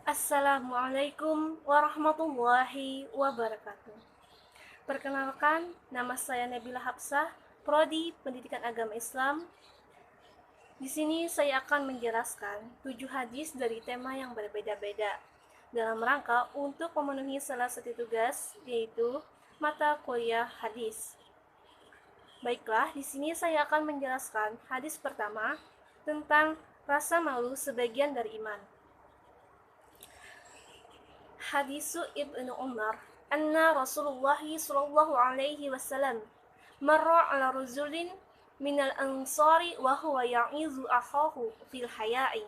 Assalamualaikum warahmatullahi wabarakatuh. Perkenalkan, nama saya Nabila Hafsah, Prodi Pendidikan Agama Islam. Di sini saya akan menjelaskan 7 hadis dari tema yang berbeda-beda dalam rangka untuk memenuhi salah satu tugas, yaitu mata kuliah hadis. Baiklah, di sini saya akan menjelaskan hadis pertama tentang rasa malu sebagian dari iman. Hadisu Ibnu Umar anna Rasulullah sallallahu alaihi wasallam marra ala rajulin minal ansari wa huwa ya'izu akhahu fil haya'i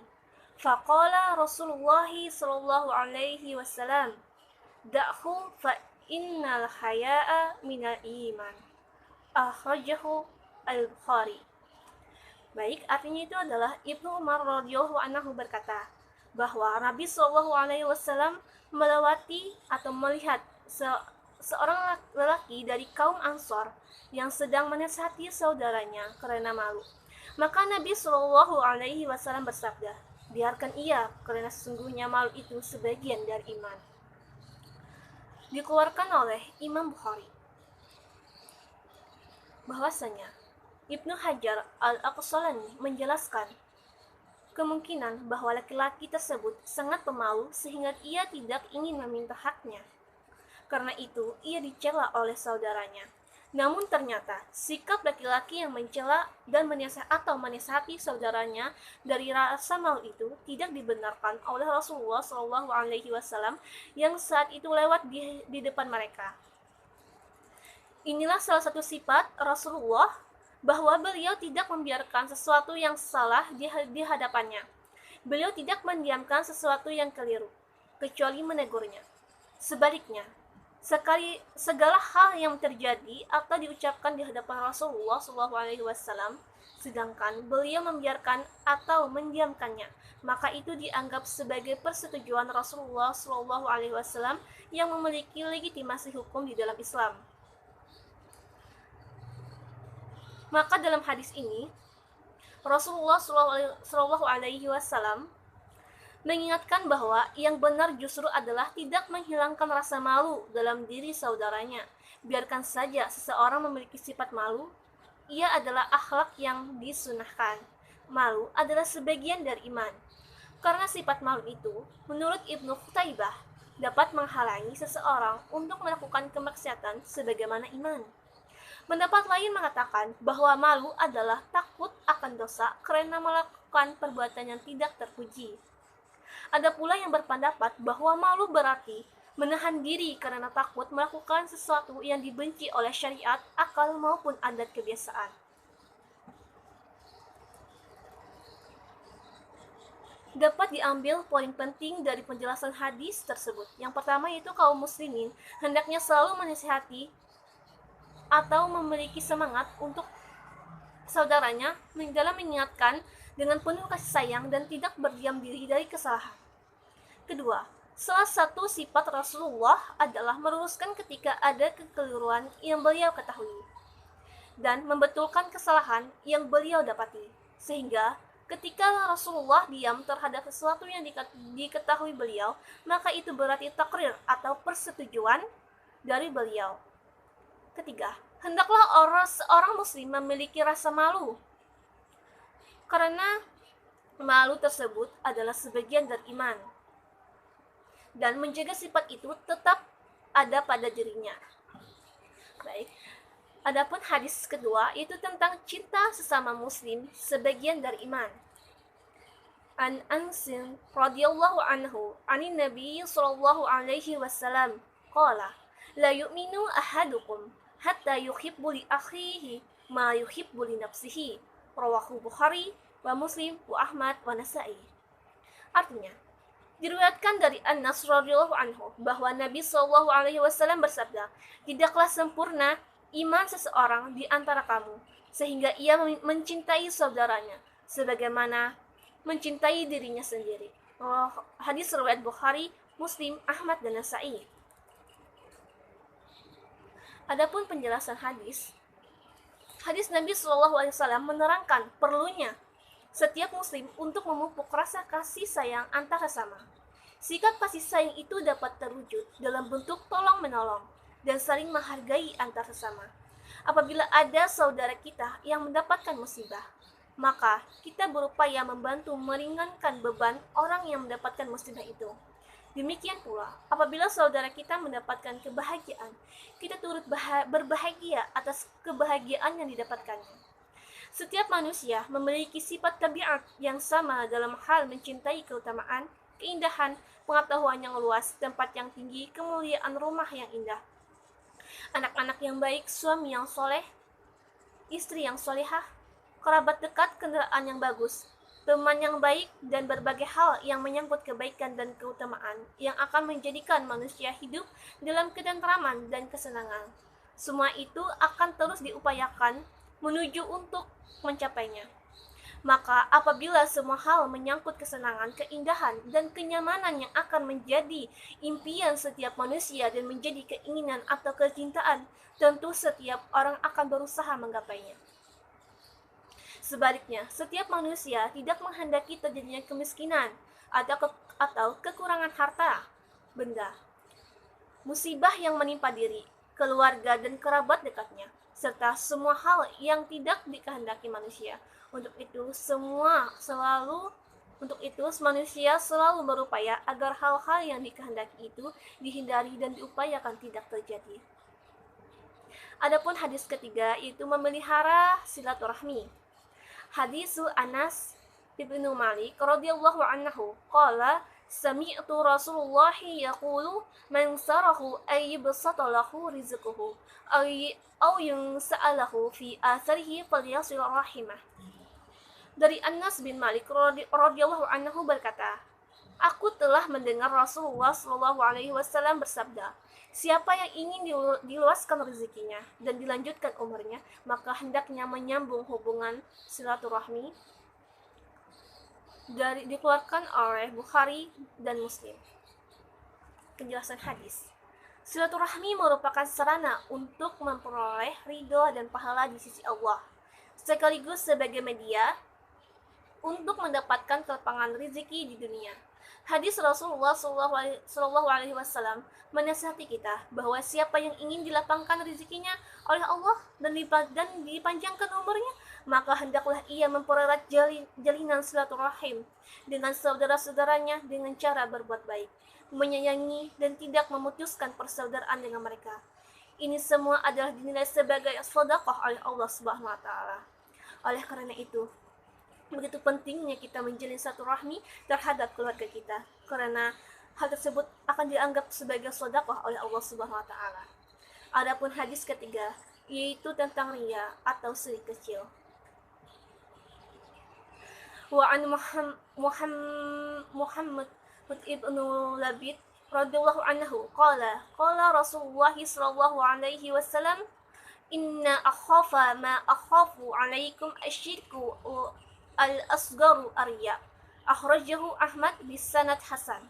faqala Rasulullah sallallahu alaihi wasallam da'hu fa innal haya'a minal iman akhrajahu al-Bukhari. Baik, artinya itu adalah Ibnu Umar radhiyallahu anhu berkata bahwa Nabi Shallallahu alaihi wasallam melewati atau melihat seorang lelaki dari kaum Ansor yang sedang menasihati saudaranya karena malu. Maka Nabi Shallallahu alaihi wasallam bersabda, "Biarkan ia, karena sesungguhnya malu itu sebagian dari iman." Dikeluarkan oleh Imam Bukhari. Bahwasanya Ibnu Hajar al-Aqsalani menjelaskan kemungkinan bahwa laki-laki tersebut sangat pemalu sehingga ia tidak ingin meminta haknya. Karena itu, ia dicela oleh saudaranya. Namun ternyata, sikap laki-laki yang mencela dan menasihati saudaranya dari rasa malu itu tidak dibenarkan oleh Rasulullah Shallallahu Alaihi Wasallam yang saat itu lewat di depan mereka. Inilah salah satu sifat Rasulullah, bahwa beliau tidak membiarkan sesuatu yang salah di hadapannya. Beliau tidak mendiamkan sesuatu yang keliru, kecuali menegurnya. Sebaliknya, segala hal yang terjadi atau diucapkan di hadapan Rasulullah SAW, sedangkan beliau membiarkan atau mendiamkannya, maka itu dianggap sebagai persetujuan Rasulullah SAW yang memiliki legitimasi hukum di dalam Islam. Maka dalam hadis ini Rasulullah Shallallahu Alaihi Wasallam mengingatkan bahwa yang benar justru adalah tidak menghilangkan rasa malu dalam diri saudaranya. Biarkan saja seseorang memiliki sifat malu, ia adalah akhlak yang disunahkan. Malu adalah sebagian dari iman. Karena sifat malu itu, menurut Ibnu Qutaibah, dapat menghalangi seseorang untuk melakukan kemaksiatan sebagaimana iman. Pendapat lain mengatakan bahwa malu adalah takut akan dosa karena melakukan perbuatan yang tidak terpuji. Ada pula yang berpendapat bahwa malu berarti menahan diri karena takut melakukan sesuatu yang dibenci oleh syariat, akal maupun adat kebiasaan. Dapat diambil poin penting dari penjelasan hadis tersebut. Yang pertama yaitu kaum muslimin hendaknya selalu menasihati atau memiliki semangat untuk saudaranya dalam mengingatkan dengan penuh kasih sayang dan tidak berdiam diri dari kesalahan. Kedua, salah satu sifat Rasulullah adalah meluruskan ketika ada kekeliruan yang beliau ketahui dan membetulkan kesalahan yang beliau dapati. Sehingga ketika Rasulullah diam terhadap sesuatu yang diketahui beliau, maka itu berarti takrir atau persetujuan dari beliau. Ketiga, hendaklah seorang muslim memiliki rasa malu, karena malu tersebut adalah sebagian dari iman, dan menjaga sifat itu tetap ada pada dirinya. Baik, adapun hadis kedua itu tentang cinta sesama muslim sebagian dari iman. An Ansin radhiyallahu anhu, anin Nabi sallallahu alaihi wasallam, qala la yu'minu ahadukum hatta yuhibbu li akhihi ma yuhibbu li nafsihi. Rawahu Bukhari wa Muslim wa Ahmad wa Nasa'i. Artinya, diriwayatkan dari Anas radhiyallahu anhu bahwa Nabi sallallahu alaihi wasallam bersabda, "Tidaklah sempurna iman seseorang di antara kamu sehingga ia mencintai saudaranya sebagaimana mencintai dirinya sendiri." Hadis riwayat Bukhari, Muslim, Ahmad dan Nasa'i. Adapun penjelasan hadis Nabi SAW menerangkan perlunya setiap muslim untuk memupuk rasa kasih sayang antar sesama. Sikap kasih sayang itu dapat terwujud dalam bentuk tolong-menolong dan saling menghargai antar sesama. Apabila ada saudara kita yang mendapatkan musibah, maka kita berupaya membantu meringankan beban orang yang mendapatkan musibah itu. Demikian pula, apabila saudara kita mendapatkan kebahagiaan, kita turut berbahagia atas kebahagiaan yang didapatkannya. Setiap manusia memiliki sifat tabiat yang sama dalam hal mencintai keutamaan, keindahan, pengetahuan yang luas, tempat yang tinggi, kemuliaan rumah yang indah, anak-anak yang baik, suami yang soleh, istri yang solehah, kerabat dekat, kendaraan yang bagus, teman yang baik, dan berbagai hal yang menyangkut kebaikan dan keutamaan yang akan menjadikan manusia hidup dalam ketentraman dan kesenangan. Semua itu akan terus diupayakan menuju untuk mencapainya. Maka apabila semua hal menyangkut kesenangan, keindahan, dan kenyamanan yang akan menjadi impian setiap manusia dan menjadi keinginan atau kecintaan, tentu setiap orang akan berusaha menggapainya. Sebaliknya, setiap manusia tidak menghendaki terjadinya kemiskinan atau kekurangan harta, benda, musibah yang menimpa diri, keluarga dan kerabat dekatnya, serta semua hal yang tidak dikehendaki manusia. Untuk itu manusia selalu berupaya agar hal-hal yang dikehendaki itu dihindari dan diupayakan tidak terjadi. Adapun hadis ketiga yaitu memelihara silaturahmi. Hadisul Anas ibnu Malik radhiyallahu anhu qala sami'tu Rasulullah yaqulu man sarahu ay yubsata lahu rizquhu aw yunsa'alahu fi atharihi falyasil rahimah. Dari Anas bin Malik radhiyallahu anhu berkata, aku telah mendengar Rasulullah shallallahu alaihi wasallam bersabda, siapa yang ingin diluaskan rezekinya dan dilanjutkan umurnya, maka hendaknya menyambung hubungan silaturahmi. Dikeluarkan oleh Bukhari dan Muslim. Penjelasan hadis. Silaturahmi merupakan sarana untuk memperoleh ridho dan pahala di sisi Allah, sekaligus sebagai media untuk mendapatkan kelapangan rezeki di dunia. Hadis Rasulullah Shallallahu Alaihi Wasallam menasihati kita bahwa siapa yang ingin dilapangkan rezekinya oleh Allah dan dipanjangkan umurnya, maka hendaklah ia mempererat jalinan silaturahim dengan saudara-saudaranya dengan cara berbuat baik, menyayangi dan tidak memutuskan persaudaraan dengan mereka. Ini semua adalah dinilai sebagai sedekah oleh Allah Subhanahu wa taala. Oleh karena itu, begitu pentingnya kita menjalin silaturahmi terhadap keluarga kita, karena hal tersebut akan dianggap sebagai sedekah oleh Allah Subhanahu wa taala. Adapun hadis ketiga yaitu tentang riya atau syirik kecil. Wa an Muhammad ibnu Labid radhiyallahu anhu qala Rasulullah sallallahu alaihi wasallam inna akhafa ma akhafu alaikum asyirku al-asgaru arya. Akhrajahu Ahmad bisanad hasan.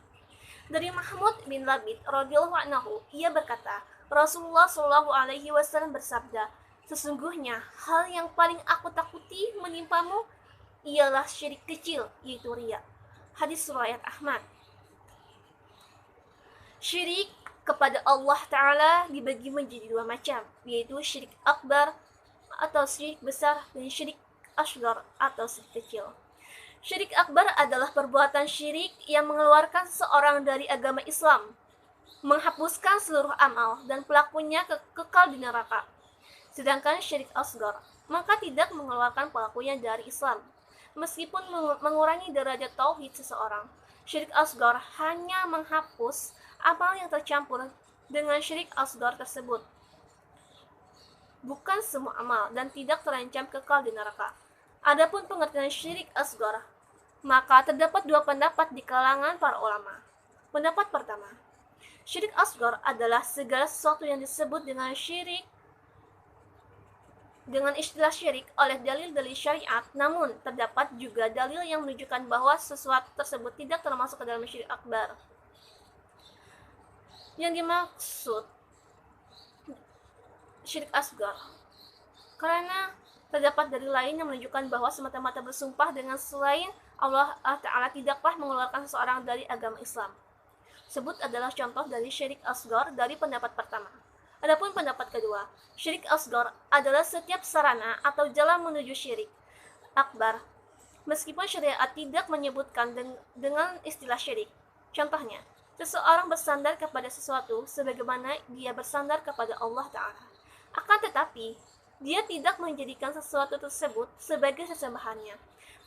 Dari Mahmud bin Labid radhiyallahu anhu, ia berkata, Rasulullah shallallahu alaihi wasallam bersabda, sesungguhnya hal yang paling aku takuti menimpamu ialah syirik kecil, yaitu riya. Hadis riwayat Ahmad. Syirik kepada Allah Ta'ala dibagi menjadi dua macam, yaitu syirik akbar atau syirik besar dan syirik asghar atau syirik kecil. Syirik akbar adalah perbuatan syirik yang mengeluarkan seseorang dari agama Islam, menghapuskan seluruh amal dan pelakunya kekal di neraka. Sedangkan syirik asghar maka tidak mengeluarkan pelakunya dari Islam, meskipun mengurangi derajat tauhid seseorang. Syirik asghar hanya menghapus amal yang tercampur dengan syirik asghar tersebut, bukan semua amal, dan tidak terancam kekal di neraka. Adapun pengertian syirik asghar, maka terdapat dua pendapat di kalangan para ulama. Pendapat pertama, syirik asghar adalah segala sesuatu yang disebut dengan syirik dengan istilah syirik oleh dalil-dalil syariat, namun terdapat juga dalil yang menunjukkan bahwa sesuatu tersebut tidak termasuk ke dalam syirik akbar. Yang dimaksud syirik asghar karena terdapat dari lain yang menunjukkan bahwa semata-mata bersumpah dengan selain Allah Ta'ala tidaklah mengeluarkan seseorang dari agama Islam. tersebut adalah contoh dari syirik asghar dari pendapat pertama. Adapun pendapat kedua, syirik asghar adalah setiap sarana atau jalan menuju syirik akbar, meskipun syariat tidak menyebutkan dengan istilah syirik. Contohnya, seseorang bersandar kepada sesuatu sebagaimana dia bersandar kepada Allah Ta'ala. Akan tetapi, dia tidak menjadikan sesuatu tersebut sebagai sesembahannya.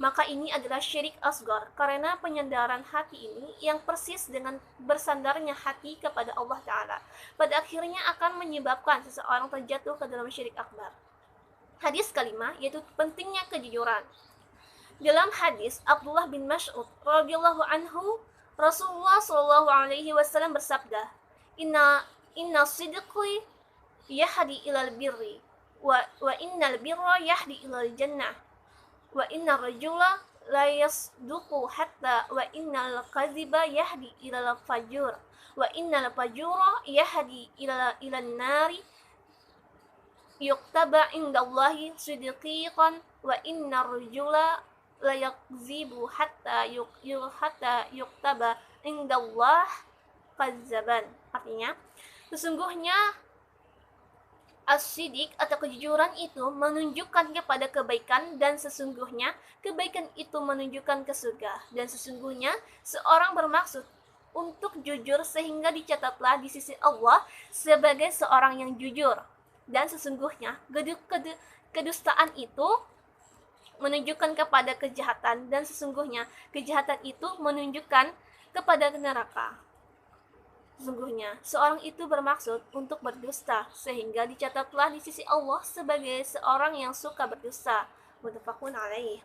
Maka ini adalah syirik asghar karena penyandaran hati ini yang persis dengan bersandarnya hati kepada Allah Ta'ala. Pada akhirnya akan menyebabkan seseorang terjatuh ke dalam syirik akbar. Hadis kelima yaitu pentingnya kejujuran. Dalam hadis Abdullah bin Mas'ud radhiyallahu anhu, Rasulullah shallallahu alaihi wasallam bersabda, Inna sidqi yahdi ilal birri wa innal birra yahdi ilal jannah wa innar rajula la yasduqu hatta wa innal kadhiba yahdi ilal fajur wa innal fajura yahdi ilan nari yuktaba indallahi sidqiqan wa innar rajula la yakzibu hatta yuktaba indallah kazzaban. Artinya, sesungguhnya as-siddiq atau kejujuran itu menunjukkan kepada kebaikan, dan sesungguhnya kebaikan itu menunjukkan ke surga, dan sesungguhnya seorang bermaksud untuk jujur sehingga dicatatlah di sisi Allah sebagai seorang yang jujur, dan sesungguhnya kedustaan itu menunjukkan kepada kejahatan, dan sesungguhnya kejahatan itu menunjukkan kepada neraka. Sesungguhnya seorang itu bermaksud untuk berdusta sehingga dicatatlah di sisi Allah sebagai seorang yang suka berdusta. Muttafaqun alaih.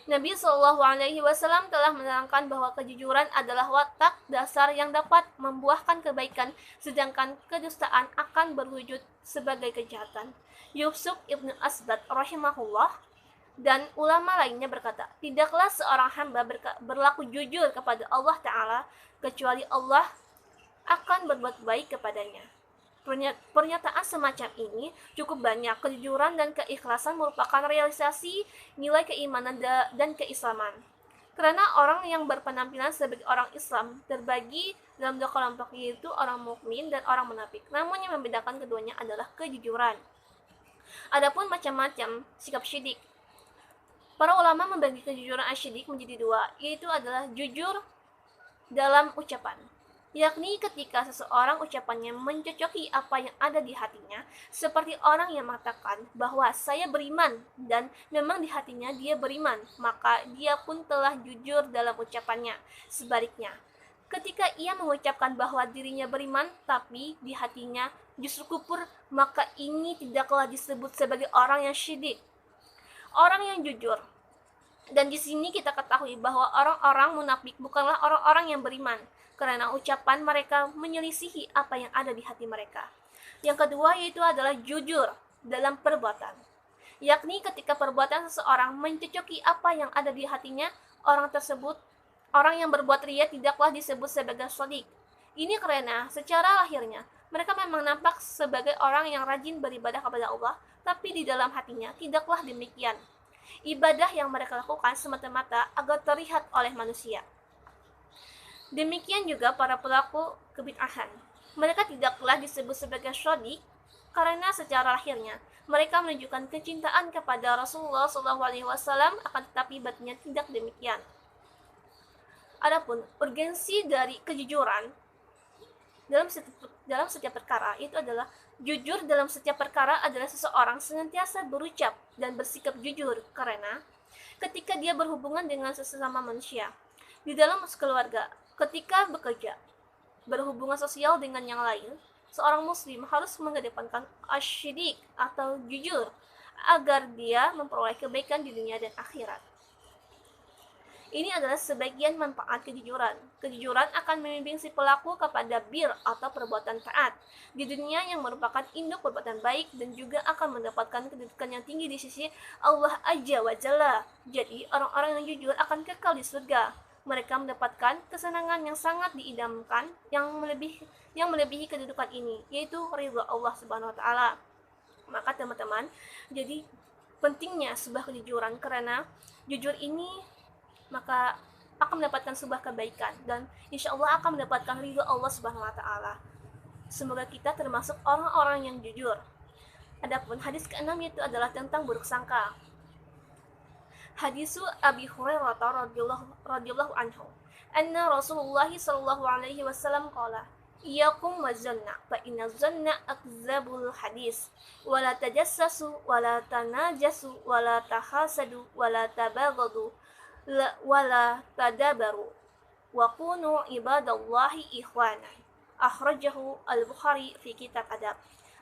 Nabi Shallallahu Alaihi Wasallam telah menerangkan bahwa kejujuran adalah watak dasar yang dapat membuahkan kebaikan, sedangkan kedustaan akan berwujud sebagai kejahatan. Yusuf ibnu Asbad rahimahullah dan ulama lainnya berkata, tidaklah seorang hamba berlaku jujur kepada Allah Ta'ala kecuali Allah akan berbuat baik kepadanya. Pernyataan semacam ini cukup banyak. Kejujuran dan keikhlasan merupakan realisasi nilai keimanan dan keislaman. Karena orang yang berpenampilan sebagai orang Islam terbagi dalam dua kelompok, yaitu orang mukmin dan orang munafik. Namun yang membedakan keduanya adalah kejujuran. Adapun macam-macam sikap syidik, para ulama membagi kejujuran asyidik menjadi dua, yaitu adalah jujur dalam ucapan, yakni ketika seseorang ucapannya mencocoki apa yang ada di hatinya, seperti orang yang mengatakan bahwa saya beriman dan memang di hatinya dia beriman, maka dia pun telah jujur dalam ucapannya. Sebaliknya, ketika ia mengucapkan bahwa dirinya beriman tapi di hatinya justru kufur, maka ini tidaklah disebut sebagai orang yang syidik, orang yang jujur. Dan di sini kita ketahui bahwa orang-orang munafik bukanlah orang-orang yang beriman, karena ucapan mereka menyelisihi apa yang ada di hati mereka. Yang kedua yaitu adalah jujur dalam perbuatan, yakni ketika perbuatan seseorang mencocoki apa yang ada di hatinya, orang yang berbuat riya tidaklah disebut sebagai shadiq. Ini karena secara lahirnya mereka memang nampak sebagai orang yang rajin beribadah kepada Allah, tapi di dalam hatinya tidaklah demikian. Ibadah yang mereka lakukan semata-mata agar terlihat oleh manusia. Demikian juga para pelaku kebid'ahan. Mereka tidaklah disebut sebagai shadiq karena secara lahirnya mereka menunjukkan kecintaan kepada Rasulullah SAW, akan tetapi batinnya tidak demikian. Adapun urgensi dari kejujuran dalam setiap perkara itu adalah jujur dalam setiap perkara adalah seseorang senantiasa berucap dan bersikap jujur, karena ketika dia berhubungan dengan sesama manusia, di dalam keluarga, ketika bekerja, berhubungan sosial dengan yang lain, seorang muslim harus mengedepankan asyidik atau jujur agar dia memperoleh kebaikan di dunia dan akhirat. Ini adalah sebagian manfaat kejujuran. Kejujuran akan membimbing si pelaku kepada bir atau perbuatan taat di dunia yang merupakan induk perbuatan baik, dan juga akan mendapatkan kedudukan yang tinggi di sisi Allah Azza wa Jalla. Jadi orang-orang yang jujur akan kekal di surga. Mereka mendapatkan kesenangan yang sangat diidamkan yang melebihi kedudukan ini, yaitu ridha Allah Subhanahu wa taala. Maka teman-teman, jadi pentingnya sebuah kejujuran, karena jujur ini maka akan mendapatkan sebuah kebaikan dan insya Allah akan mendapatkan ridho Allah Subhanahu wa Ta'ala. Semoga kita termasuk orang-orang yang jujur. Adapun hadis ke-6 yaitu adalah tentang buruk sangka. Hadisu Abi Hurairah radhiyallahu anhu anna Rasulullah sallallahu alaihi wasallam qala iyyakum wazanna fa inna zanna akzabul hadis wala tajassasu wala tanajasu wala tahasadu wala tabaghadu wala tadabaru wa kunu ibadallahi ikhwana. Akhrajahu al-Bukhari fi kitab adab.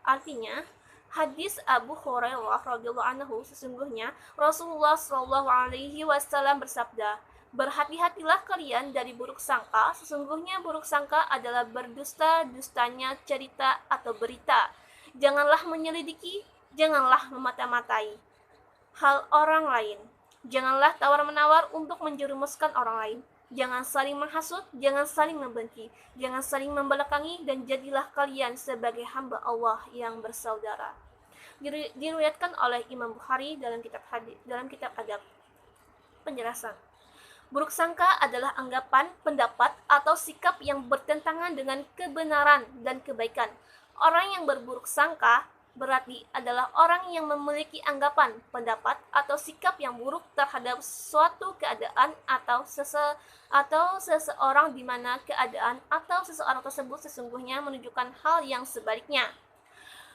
Artinya, hadis Abu Hurairah radhiyallahu anhu, sesungguhnya Rasulullah sallallahu alaihi wasallam bersabda, berhati-hatilah kalian dari buruk sangka. Sesungguhnya buruk sangka adalah berdusta-dustanya cerita atau berita. Janganlah menyelidiki, janganlah memata-matai hal orang lain. Janganlah tawar-menawar untuk menjerumuskan orang lain. Jangan saling menghasut, jangan saling membenci, jangan saling membelakangi, dan jadilah kalian sebagai hamba Allah yang bersaudara. Diriwayatkan oleh Imam Bukhari dalam kitab adab. Penjelasan. Buruk sangka adalah anggapan, pendapat, atau sikap yang bertentangan dengan kebenaran dan kebaikan. Orang yang berburuk sangka berarti adalah orang yang memiliki anggapan, pendapat, atau sikap yang buruk terhadap suatu keadaan atau seseorang, di mana keadaan atau seseorang tersebut sesungguhnya menunjukkan hal yang sebaliknya.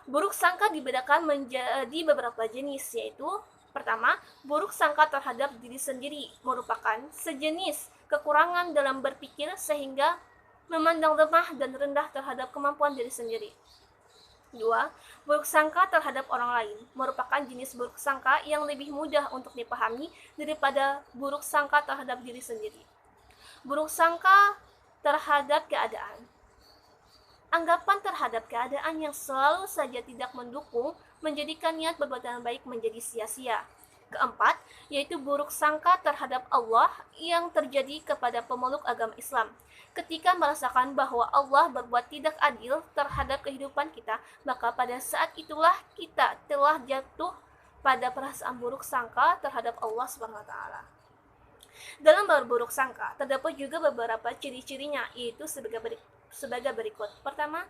Buruk sangka dibedakan menjadi beberapa jenis, yaitu pertama, buruk sangka terhadap diri sendiri merupakan sejenis kekurangan dalam berpikir sehingga memandang lemah dan rendah terhadap kemampuan diri sendiri. 2. Buruk sangka terhadap orang lain merupakan jenis buruk sangka yang lebih mudah untuk dipahami daripada buruk sangka terhadap diri sendiri. Buruk sangka terhadap keadaan. Anggapan terhadap keadaan yang selalu saja tidak mendukung menjadikan niat perbuatan baik menjadi sia-sia. Keempat, yaitu buruk sangka terhadap Allah yang terjadi kepada pemeluk agama Islam. Ketika merasakan bahwa Allah berbuat tidak adil terhadap kehidupan kita, maka pada saat itulah kita telah jatuh pada perasaan buruk sangka terhadap Allah Subhanahu wa Ta'ala. Dalam berburuk sangka, terdapat juga beberapa ciri-cirinya, yaitu sebagai berikut. Pertama,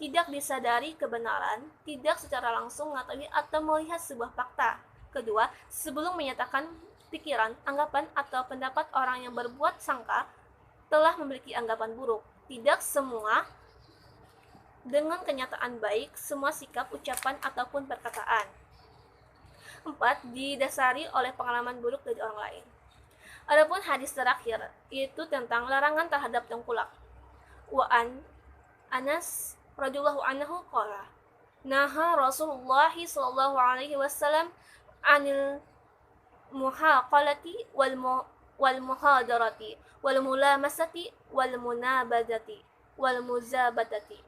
tidak disadari kebenaran, tidak secara langsung mengetahui atau melihat sebuah fakta. Kedua, sebelum menyatakan pikiran, anggapan, atau pendapat orang yang berbuat sangka telah memiliki anggapan buruk. Tidak semua dengan kenyataan baik, semua sikap, ucapan, ataupun perkataan. 4. Didasari oleh pengalaman buruk dari orang lain. Adapun hadis terakhir, yaitu tentang larangan terhadap tengkulak. Wa an Anas radhiyallahu anhu qala naha Rasulullah sallallahu alaihi wasallam anil muhaqalati wal muhadarati wal mulamasati wal munabadati wal muzabadati.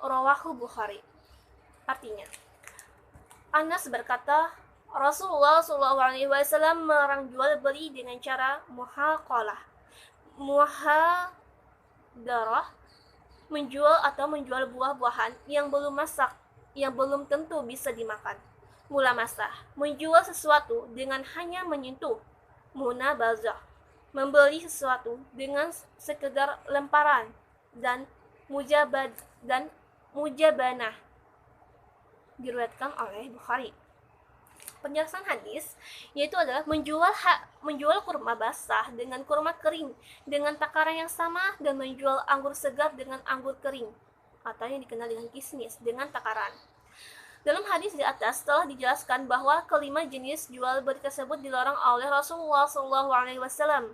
Rawahu Bukhari. Artinya, Anas berkata, Rasulullah sallallahu alaihi wasallam melarang jual beli dengan cara muhaqalah. Muhadarah, menjual atau menjual buah-buahan yang belum masak, yang belum tentu bisa dimakan. Mulamasah, menjual sesuatu dengan hanya menyentuh. Munabazah, membeli sesuatu dengan sekedar lemparan. Dan mujabanah, diriwayatkan oleh Bukhari. Penjelasan hadis yaitu adalah menjual kurma basah dengan kurma kering dengan takaran yang sama, dan menjual anggur segar dengan anggur kering atau yang dikenal dengan kismis dengan takaran. Dalam hadis di atas telah dijelaskan bahwa kelima jenis jual beli tersebut dilarang oleh Rasulullah SAW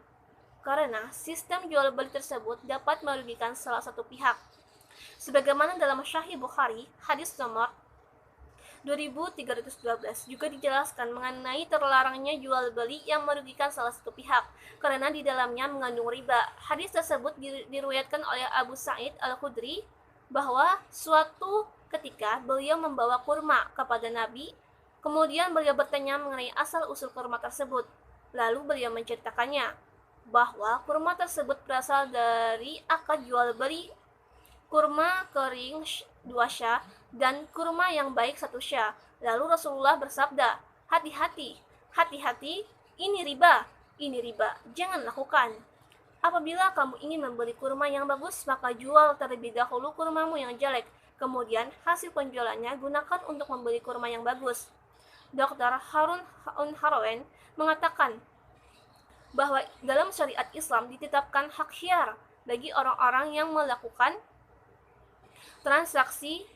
karena sistem jual beli tersebut dapat merugikan salah satu pihak. Sebagaimana dalam Sahih Bukhari, hadis nomor 2312 juga dijelaskan mengenai terlarangnya jual beli yang merugikan salah satu pihak karena di dalamnya mengandung riba. Hadis tersebut diriwayatkan oleh Abu Sa'id Al-Khudri bahwa suatu ketika beliau membawa kurma kepada Nabi, kemudian beliau bertanya mengenai asal-usul kurma tersebut. Lalu beliau menceritakannya bahwa kurma tersebut berasal dari akad jual beli kurma kering 2 syah dan kurma yang baik 1 syah. Lalu Rasulullah bersabda, hati-hati, ini riba, jangan lakukan. Apabila kamu ingin membeli kurma yang bagus, maka jual terlebih dahulu kurmamu yang jelek. Kemudian, hasil penjualannya gunakan untuk membeli kurma yang bagus. Dr. Harun Harowen mengatakan bahwa dalam syariat Islam ditetapkan hak khiyar bagi orang-orang yang melakukan transaksi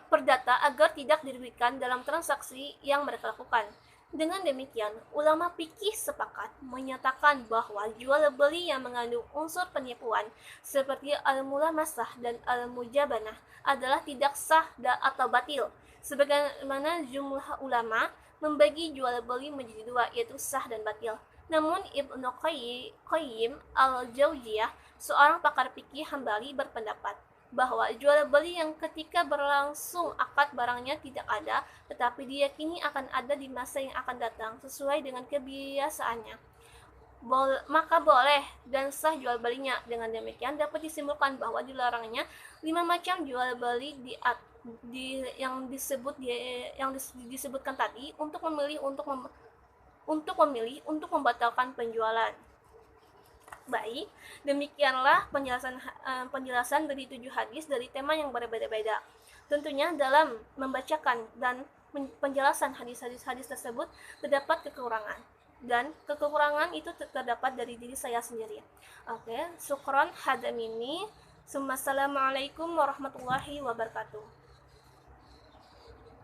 perdata agar tidak dirugikan dalam transaksi yang mereka lakukan. Dengan demikian, ulama fikih sepakat menyatakan bahwa jual beli yang mengandung unsur penipuan seperti al-mulamasah dan al-mujabanah adalah tidak sah atau batil. Sebagaimana jumlah ulama membagi jual beli menjadi dua, yaitu sah dan batil. Namun Ibnu Qayyim al-Jauziyah, seorang pakar fikih Hambali, berpendapat bahwa jual beli yang ketika berlangsung akad barangnya tidak ada, tetapi diyakini akan ada di masa yang akan datang sesuai dengan kebiasaannya, maka boleh dan sah jual belinya. Dengan demikian dapat disimpulkan bahwa dilarangnya 5 macam jual beli yang disebutkan tadi untuk memilih untuk membatalkan penjualan. Baik, demikianlah penjelasan dari 7 hadis dari tema yang berbeda-beda. Tentunya dalam membacakan dan penjelasan hadis-hadis tersebut terdapat kekurangan, dan kekurangan itu terdapat dari diri saya sendiri. Oke, syukron hadamini. Assalamualaikum warahmatullahi wabarakatuh.